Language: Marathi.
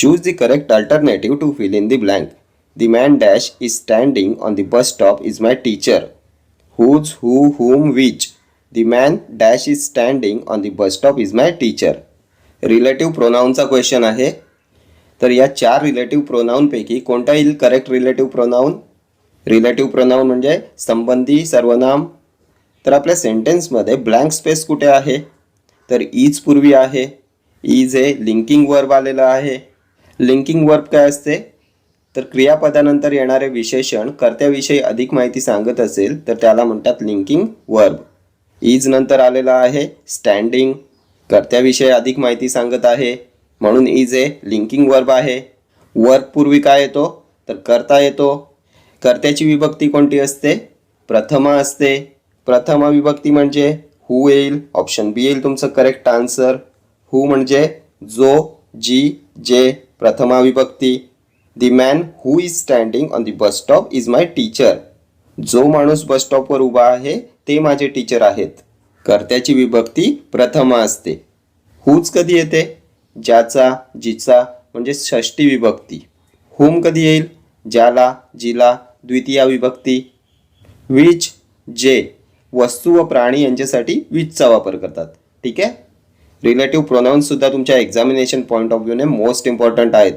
Choose the correct alternative to fill in the blank. The man dash is standing on the bus stop is my teacher. Whose, who, whom, which. The man dash is standing on the bus stop is my teacher. Relative प्रोनाऊनचा क्वेश्चन आहे. तर या 4 रिलेटिव्ह प्रोनाऊनपैकी कोणता येईल correct relative pronoun? Relative pronoun म्हणजे संबंधी सर्वनाम. तर आपल्या सेंटेन्समध्ये ब्लँक स्पेस कुठे आहे? तर इज पूर्वी आहे. इज हे लिंकिंग वर्ब आलेला आहे. लिंकिंग वर्ब काय असते? तर क्रियापदानंतर येणारे विशेषण कर्त्याविषयी अधिक माहिती सांगत असेल तर त्याला म्हणतात लिंकिंग वर्ब. इज नंतर आलेला आहे स्टँडिंग, कर्त्याविषयी अधिक माहिती सांगत आहे म्हणून इज हे लिंकिंग वर्ब आहे. वर्ब पूर्वी काय येतो? तर कर्ता येतो. कर्त्याची विभक्ती कोणती असते? प्रथमा असते. प्रथमा विभक्ती म्हणजे हू येईल. ऑप्शन बी येईल तुमचं करेक्ट आन्सर. हू म्हणजे जो, जी, जे. प्रथमा विभक्ती. The man who is standing on the bus stop is my teacher. जो माणूस बस स्टॉपवर उभा आहे ते माझे टीचर आहेत. कर्त्याची विभक्ती प्रथमा असते. हूच कधी येते? ज्याचा, जिचा म्हणजे षष्टी विभक्ती. हुम कधी येईल? ज्याला, जिला द्वितीया विभक्ती. विच, जे. वस्तू व प्राणी यांच्यासाठी विचचा वापर करतात. ठीक आहे. रिलेटिव्ह प्रोनाउन्स सुद्धा तुमच्या एक्झामिनेशन पॉईंट ऑफ व्ह्यूने मोस्ट इम्पॉर्टंट आहेत.